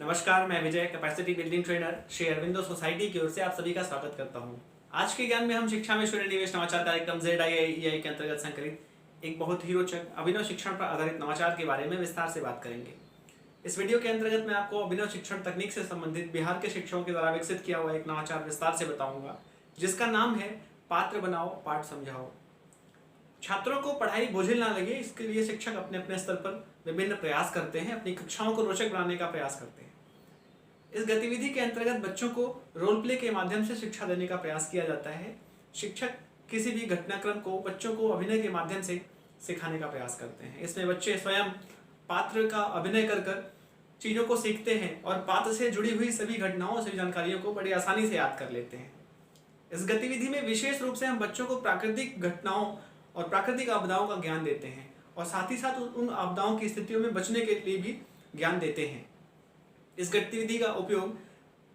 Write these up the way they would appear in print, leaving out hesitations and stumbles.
नमस्कार, मैं Vijay, capacity building trainer Shri Aurobindo society की ओर से आप सभी का स्वागत करता हूं। आज के ज्ञान में हम शिक्षा में शून्य निवेश नवाचार कार्यक्रम ZII के अंतर्गत संकलित एक बहुत ही रोचक अभिनव शिक्षण पर आधारित नवाचार के बारे में विस्तार से बात करेंगे। इस वीडियो के अंतर्गत मैं आपको अभिनव शिक्षण तकनीक से संबंधित बिहार के शिक्षकों के द्वारा विकसित किया हुआ एक नवाचार विस्तार से बताऊंगा, जिसका नाम है पात्र बनाओ पाठ समझाओ। छात्रों को पढ़ाई बोझिल ना लगे, इसके लिए शिक्षक अपने अपने स्तर पर विभिन्न प्रयास करते हैं, अपनी कक्षाओं को रोचक बनाने का प्रयास करते हैं। इस गतिविधि के अंतर्गत बच्चों को रोल प्ले के माध्यम से शिक्षा देने का प्रयास किया जाता है। शिक्षक किसी भी घटनाक्रम को बच्चों को अभिनय के माध्यम से सिखाने का प्रयास करते हैं। इसमें बच्चे स्वयं पात्र का अभिनय कर कर चीज़ों को सीखते हैं और पात्र से जुड़ी हुई सभी घटनाओं सभी जानकारियों को बड़ी आसानी से याद कर लेते हैं। इस गतिविधि में विशेष रूप से हम बच्चों को प्राकृतिक घटनाओं और प्राकृतिक आपदाओं का ज्ञान देते हैं और साथ ही साथ उन आपदाओं की स्थितियों में बचने के लिए भी ज्ञान देते हैं। इस गतिविधि का उपयोग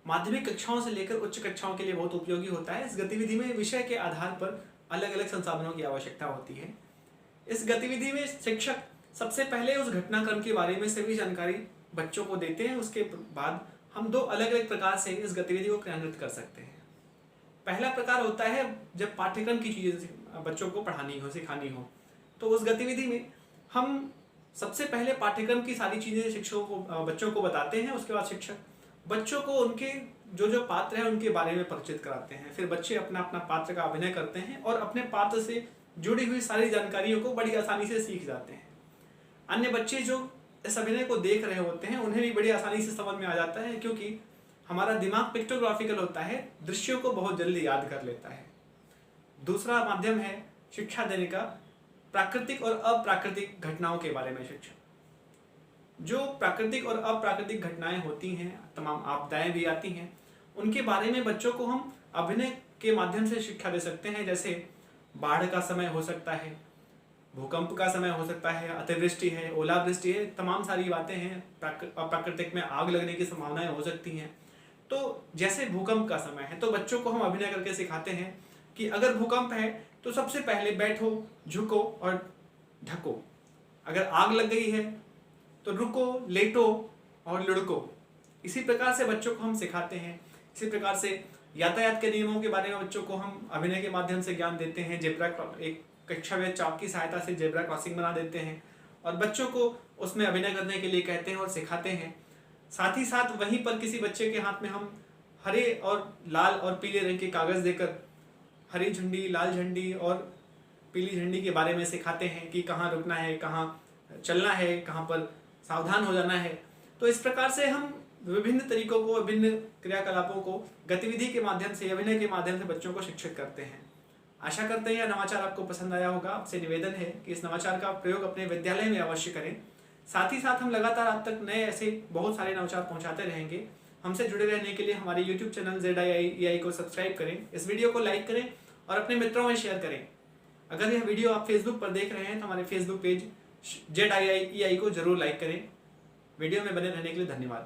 माध्यमिक कक्षाओं से लेकर उच्च कक्षाओं के लिए बहुत उपयोगी होता है। इस गतिविधि में विषय के आधार पर अलग अलग संसाधनों की आवश्यकता होती है। इस गतिविधि में शिक्षक सबसे पहले उस घटनाक्रम के बारे में सभी जानकारी बच्चों को देते हैं। उसके बाद हम दो अलग अलग प्रकार से इस गतिविधि को क्रियान्वित कर सकते हैं। पहला प्रकार होता है जब पाठ्यक्रम की चीज़ें बच्चों को पढ़ानी हो, सिखानी हो, तो उस गतिविधि में हम सबसे पहले पाठ्यक्रम की सारी चीज़ें शिक्षकों को बच्चों को बताते हैं। उसके बाद शिक्षक बच्चों को उनके जो पात्र हैं उनके बारे में परिचित कराते हैं। फिर बच्चे अपना अपना पात्र का अभिनय करते हैं और अपने पात्र से जुड़ी हुई सारी जानकारियों को बड़ी आसानी से सीख जाते हैं। अन्य बच्चे जो इस अभिनय को देख रहे होते हैं उन्हें भी बड़ी आसानी से समझ में आ जाता है, क्योंकि हमारा दिमाग पिक्टोग्राफिकल होता है, दृश्यों को बहुत जल्दी याद कर लेता है। दूसरा माध्यम है शिक्षा देने का प्राकृतिक और अप्राकृतिक घटनाओं के बारे में शिक्षा। जो प्राकृतिक और अप्राकृतिक घटनाएं होती हैं, तमाम आपदाएं भी आती हैं, उनके बारे में बच्चों को हम अभिनय के माध्यम से शिक्षा दे सकते हैं। जैसे बाढ़ का समय हो सकता है, भूकंप का समय हो सकता है, अतिवृष्टि है, ओलावृष्टि है, तमाम सारी बातें हैं। अप्राकृतिक में आग लगने की संभावनाएं हो सकती हैं। तो जैसे भूकंप का समय है तो बच्चों को हम अभिनय करके सिखाते हैं कि अगर भूकंप है तो सबसे पहले बैठो, झुको और ढको। अगर आग लग गई है तो रुको, लेटो और लुढ़को। इसी प्रकार से बच्चों को हम सिखाते हैं। इसी प्रकार से यातायात के नियमों के बारे में बच्चों को हम अभिनय के माध्यम से ज्ञान देते हैं। एक कक्षा में चाक की सहायता से जेब्रा क्रॉसिंग बना देते हैं और बच्चों को उसमें अभिनय करने के लिए कहते हैं और सिखाते हैं। साथ ही साथ वहीं पर किसी बच्चे के हाथ में हम हरे और लाल और पीले रंग के कागज़ देकर हरी झंडी, लाल झंडी और पीली झंडी के बारे में सिखाते हैं कि कहाँ रुकना है, कहाँ चलना है, कहाँ पर सावधान हो जाना है। तो इस प्रकार से हम विभिन्न तरीकों को, विभिन्न क्रियाकलापों को गतिविधि के माध्यम से, अभिनय के माध्यम से बच्चों को शिक्षित करते हैं। आशा करते हैं यह नवाचार आपको पसंद आया होगा। आपसे निवेदन है कि इस नवाचार का प्रयोग अपने विद्यालय में अवश्य करें। साथ ही साथ हम लगातार आप तक नए ऐसे बहुत सारे नवाचार पहुंचाते रहेंगे। हमसे जुड़े रहने के लिए हमारे YouTube चैनल ZII को सब्सक्राइब करें, इस वीडियो को लाइक करें और अपने मित्रों में शेयर करें। अगर यह वीडियो आप फेसबुक पर देख रहे हैं तो हमारे फेसबुक पेज ZII को जरूर लाइक करें। वीडियो में बने रहने के लिए धन्यवाद।